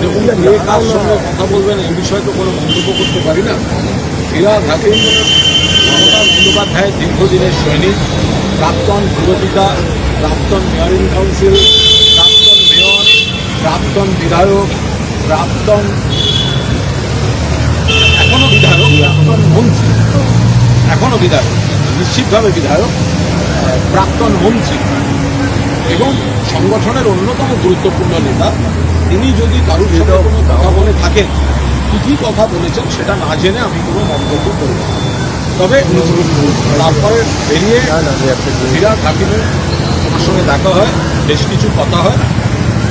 দেখুন, কে কার সঙ্গে কথা বলবেন এই বিষয়ে তো কোনো মন্তব্য করতে পারি না। ফিরহাদ হাকিম মমতা বন্দ্যোপাধ্যায়ের দীর্ঘদিনের সৈনিক, প্রাক্তন পুরপিতা, প্রাক্তন মেয়রিং কাউন্সিল, প্রাক্তন মেয়র, প্রাক্তন বিধায়ক, প্রাক্তন এখনও বিধায়ক, প্রাক্তন মন্ত্রী, এখনও বিধায়ক, নিশ্চিতভাবে বিধায়ক, প্রাক্তন মন্ত্রী এবং সংগঠনের অন্যতম গুরুত্বপূর্ণ নেতা। তিনি যদি কারোর সাথে কোনো কথা বলে থাকেন, কী কথা বলেছেন সেটা না জেনে আমি কোনো মন্তব্য করব না। তবে তারপরে বেরিয়ে ফিরহাদ হাকিমের আমার সঙ্গে দেখা হয়, বেশ কিছু কথা হয়,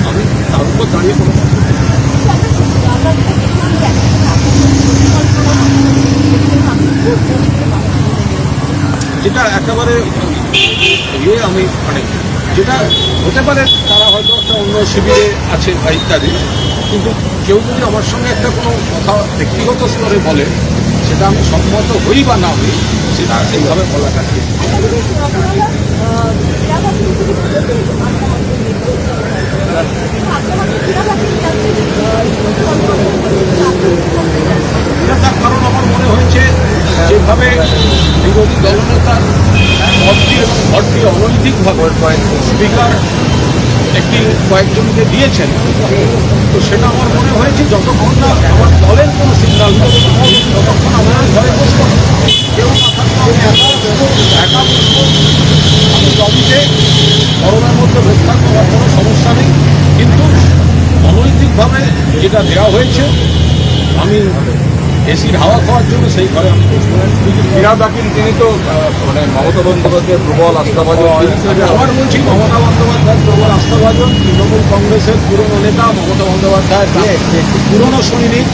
আমি তার উপর দাঁড়িয়ে কোনো যেটা একেবারে আমি মানে যেটা হতে পারে তারা হয়তো একটা অন্য শিবিরে আছে বা ইত্যাদি, কিন্তু কেউ যদি আমার সঙ্গে একটা কোনো কথা ব্যক্তিগত স্তরে বলে সেটা আমি সম্মত হই বা না হই, সেটা সেইভাবে বলা থাকে। তার কারণ আমার মনে হয়েছে যেভাবে বিরোধী দলনেতার পদটি এবং ভরটি অনৈতিকভাবে স্পিকার একটি কয়েকজনকে দিয়েছেন, তো সেটা আমার মনে হয়েছে যতক্ষণ না আমার দলের কোনো সিগন্যাল পাবে ততক্ষণ আমার ঘরে বসবো, কেউ না থাকলে একা বসবো। আমি লবিতে গরমের মধ্যে বসে থাকবো, আমার কোনো সমস্যা নেই, কিন্তু অনৈতিকভাবে যেটা দেওয়া হয়েছে আমি এসির হাওয়া খাওয়ার জন্য সেই ঘরে আমি ফিরহাদ হাকিম তিনি তো মানে মমতা বন্দ্যোপাধ্যায়ের প্রবল আস্থাভাজন। আবার বলছি, মমতা বন্দ্যোপাধ্যায়ের প্রবল আস্থাভাজন, তৃণমূল কংগ্রেসের পুরনো নেতা, মমতা বন্দ্যোপাধ্যায়ের পুরনো সৈনিক,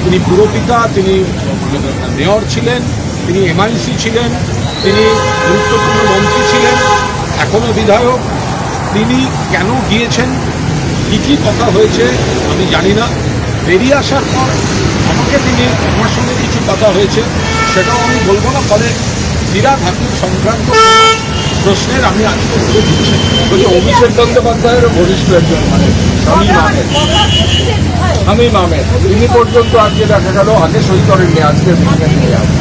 তিনি পুরপিতা, তিনি মেয়র ছিলেন, তিনি MIC ছিলেন, তিনি গুরুত্বপূর্ণ মন্ত্রী ছিলেন, এখনও বিধায়ক। তিনি কেন গিয়েছেন, কী কথা হয়েছে আমি জানি না। বেরিয়ে আসার পর আমাকে তিনি আমার সঙ্গে কিছু কথা হয়েছে সেটাও আমি বলবো না। ফলে ফিরহাদ হাকিম সংক্রান্ত প্রশ্নের আমি আজকে উত্তর দিচ্ছি। অভিষেক বন্দ্যোপাধ্যায়ের ঘনিষ্ঠ একজন মানে শামীম আহমেদ, তিনি পর্যন্ত আজকে দেখা গেল আগে সই করেননি, আজকে মিটিংয়ে নিয়ে আসে।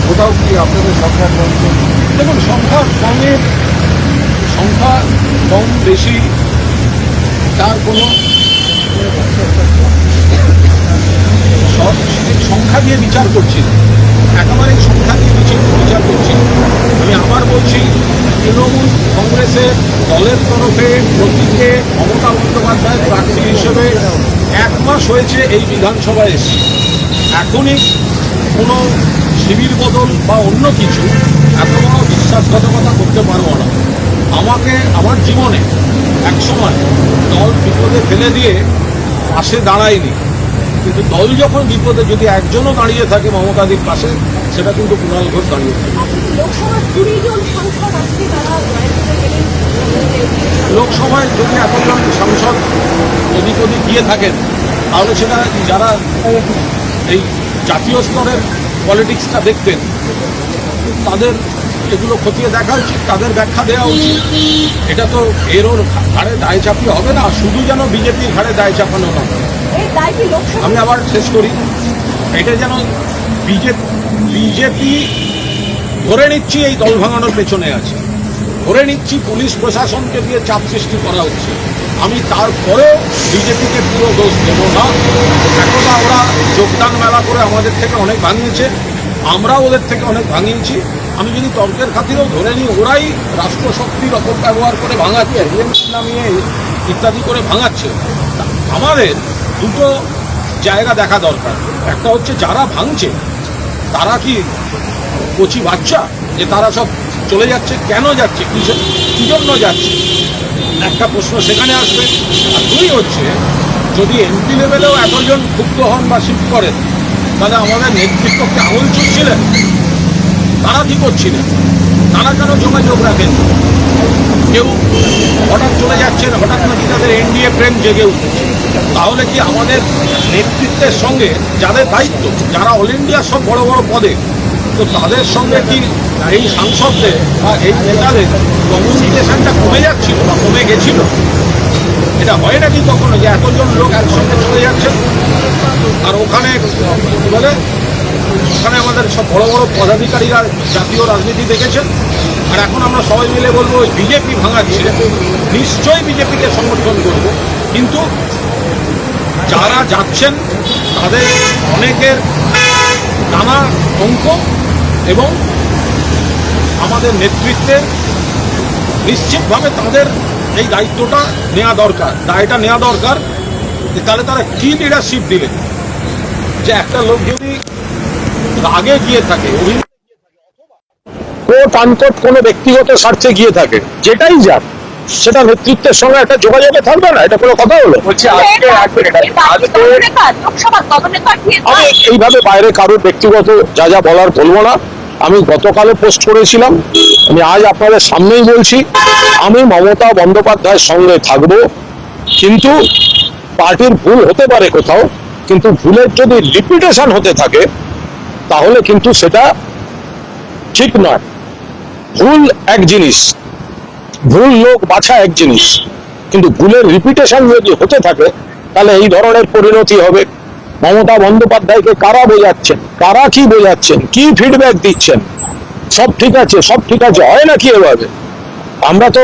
কোথাও কি আপনাদের সংখ্যা কমছে? দেখুন, সংখ্যা কম বেশি তার কোনো সংখ্যা দিয়ে বিচার করছি না, একেবারে সংখ্যা দিয়ে বিচার করছি। আমি আবার বলছি, তৃণমূল কংগ্রেসের দলের তরফে প্রতীকে মমতা বন্দ্যোপাধ্যায়ের প্রার্থী হিসেবে 1 মাস হয়েছে এই বিধানসভায় এসে। এখনই কোনো শিবির বদল বা অন্য কিছু এত বড় বিশ্বাসঘাতকতা করতে পারবো না। আমাকে আমার জীবনে একসময় দল বিপদে ফেলে দিয়ে পাশে দাঁড়ায়নি, কিন্তু দল যখন বিপদে যদি একজনও দাঁড়িয়ে থাকে মমতাদির পাশে, সেটা কিন্তু কুণাল ঘোষ দাঁড়িয়ে থাকে। লোকসভায় যদি এতজন সাংসদ ওদিক ওদিক গিয়ে থাকেন, তাহলে সেটা যারা এই জাতীয় স্তরের পলিটিক্সটা দেখতেন তাদের এগুলো খতিয়ে দেখা উচিত, তাদের ব্যাখ্যা দেওয়া উচিত। এটা তো এরও ঘাড়ে দায় চাপিয়ে হবে না, শুধু যেন বিজেপির ঘাড়ে দায় চাপানো না। আমি আবার শেষ করি, এটা যেন বিজেপি ধরে নিচ্ছি এই দল ভাঙানোর পেছনে আছে, ধরে নিচ্ছি পুলিশ প্রশাসনকে দিয়ে চাপ সৃষ্টি করা হচ্ছে। আমি তারপরেও বিজেপিকে পুরো দোষ দেব না। একদা ওরা যোগদান মেলা করে আমাদের থেকে অনেক ভাঙিয়েছে, আমরাও ওদের থেকে অনেক ভাঙিয়েছি। আমি যদি তর্কের খাতিরেও ধরে নিই ওরাই রাষ্ট্রশক্তির অপব্যবহার করে ভাঙাচ্ছে, নামিয়ে ইত্যাদি করে ভাঙাচ্ছে, আমাদের দুটো জায়গা দেখা দরকার। একটা হচ্ছে যারা ভাঙছে তারা কি কচি বাচ্চা যে তারা সব চলে যাচ্ছে, কেন যাচ্ছে, কী জন্য যাচ্ছে, একটা প্রশ্ন সেখানে আসবে। আর 2 হচ্ছে, যদি MP লেভেলেও এতজন ক্ষুব্ধ হন বা শিফট করেন, তাহলে আমাদের নেতৃত্বকে আঙুল চুষছিলেন, তারা কি করছিলেন, তারা কেন যোগাযোগ রাখেন? কেউ হঠাৎ চলে যাচ্ছেন, হঠাৎ নাকি তাদের NDA প্রেম জেগে উঠছে, তাহলে কি আমাদের নেতৃত্বের সঙ্গে যাদের দায়িত্ব, যারা অল ইন্ডিয়ার সব বড় বড় পদে, তো তাদের সঙ্গে কি এই সাংসদদের বা এই নেতাদের কমিউনিকেশনটা কমে যাচ্ছিল বা কমে গেছিল? এটা হয় নাকি কখনো যে এতজন লোক একসঙ্গে চলে যাচ্ছেন? আর ওখানে কি বলে, ওখানে আমাদের সব বড় বড় পদাধিকারীরা জাতীয় রাজনীতি দেখেছেন, আর এখন আমরা সবাই মিলে বলবো ওই বিজেপি ভাঙাচ্ছে। নিশ্চয়ই বিজেপিকে সমর্থন করব, কিন্তু যারা যাচ্ছেন তাদের অনেকের নানা অঙ্ক এবং আমাদের নেতৃত্বের নিশ্চিতভাবে তাদের এই দায়িত্বটা নেওয়া দরকার, দায়টা নেওয়া দরকার। যে তাহলে তারা কি লিডারশিপ দিলেন, যে একটা লোক যদি রাগে গিয়ে থাকে, কোট আনকোট কোনো ব্যক্তিগত স্বার্থে গিয়ে থাকে, যেটাই যাক সেটা নেতৃত্বের সঙ্গে একটা যোগাযোগে থাকবে না, এটা কোনো কথা হলো? বলছি আজকে আমি এইভাবে বাইরে কারোর ব্যক্তিগত যা যা বলার বলবো না। আমি গতকালও পোস্ট করেছিলাম, আমি আজ আপনাদের সামনেই বলছি, আমি মমতা বন্দ্যোপাধ্যায়ের সঙ্গে থাকব, কিন্তু পার্টির ভুল হতে পারে কোথাও, কিন্তু ভুলের যদি রিপিটেশন হতে থাকে তাহলে কিন্তু সেটা ঠিক নয়। ভুল এক জিনিস, ভুল লোক বাছা এক জিনিস, কিন্তু ভুলের রিপিটেশন যদি হতে থাকে তাহলে এই ধরনের পরিণতি হবে। মমতা বন্দ্যোপাধ্যায়কে কারা বোঝাচ্ছেন, কারা কি বোঝাচ্ছেন, কি ফিডব্যাক দিচ্ছেন, সব ঠিক আছে, সব ঠিক আছে, হয় না কি এভাবে? আমরা তো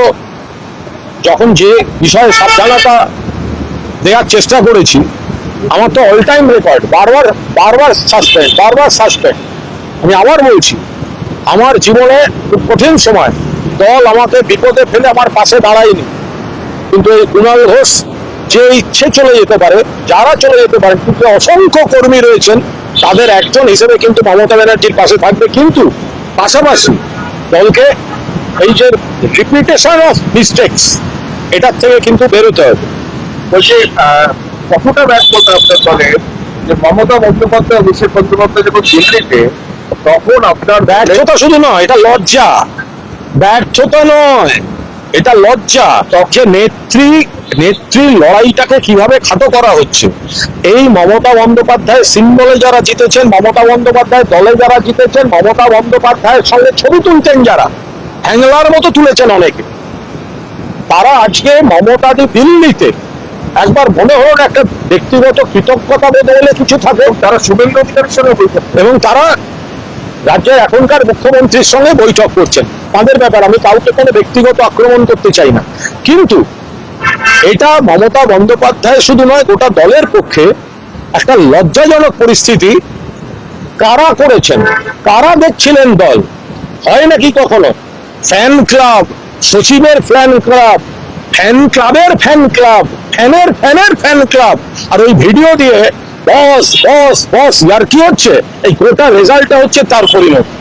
যখন যে বিষয়ে সাবধানতা দেওয়ার চেষ্টা করেছি, আমার তো অল টাইম রেকর্ড, বারবার বারবার সাসপেন্ড। আমি আবার বলছি, আমার জীবনে খুব কঠিন সময় দল আমাকে বিপদে ফেলে আমার পাশে দাঁড়ায়নি, কিন্তু এই কুণাল ঘোষ যে ইচ্ছে চলে যেতে পারে, যারা চলে যেতে পারে, কিন্তু অসংখ্য কর্মী রয়েছেন, তাদের একজন হিসেবে কিন্তু মমতা ব্যানার্জির পাশে থাকবে। কিন্তু পাশাপাশি দলকে এই যে রিপিটেশন অফ মিস্টেকস, এটার থেকে কিন্তু বেরোতে হবে। বলছি কতটা ব্যর্থতা আপনার দলে যে মমতা বন্দ্যোপাধ্যায় অভিষেক বন্দ্যোপাধ্যায় যখন দিল্লিতে, তখন আপনার ব্যর্থতা শুধু নয়, এটা লজ্জা। ব্যর্থতা নয়, এটা লজ্জা। যে নেত্রী লড়াইটাকে কিভাবে খাটো করা হচ্ছে, এই মমতা বন্দ্যোপাধ্যায় সিম্বলে যারা জিতেছেন, মমতা বন্দ্যোপাধ্যায় দলে যারা জিতেছেন, মমতা বন্দ্যোপাধ্যায়ের সঙ্গে ছবি তুলতেন যারা, হ্যাংলার মতো তুলেছেন অনেকে, তারা আজকে মমতাদি দিল্লিতে একবার মনে হলো না একটা ব্যক্তিগত কৃতজ্ঞতা বোধ বলে কিছু থাকে, তারা শুভেন্দু অধিকারীর সঙ্গে বৈঠক, এবং তারা রাজ্যের এখনকার মুখ্যমন্ত্রীর সঙ্গে বৈঠক করছেন। তাদের ব্যাপার, আমি কাউকে কোনো ব্যক্তিগত আক্রমণ করতে চাই না, কিন্তু এটা মমতা বন্দ্যোপাধ্যায় শুধু নয়, গোটা দলের পক্ষে একটা লজ্জাজনক পরিস্থিতি। কারা করেছেন, কারা দেখছিলেন দল? হয় নাকি কখনো ফ্যান ক্লাব, সচিবের ফ্যান ক্লাব, ফ্যান ক্লাবের ফ্যান ক্লাব, ফ্যানের ফ্যান ক্লাব, আর ওই ভিডিও দিয়ে বস বস বস, আর কি হচ্ছে? এই গোটা রেজাল্টটা হচ্ছে তার পরিণতি।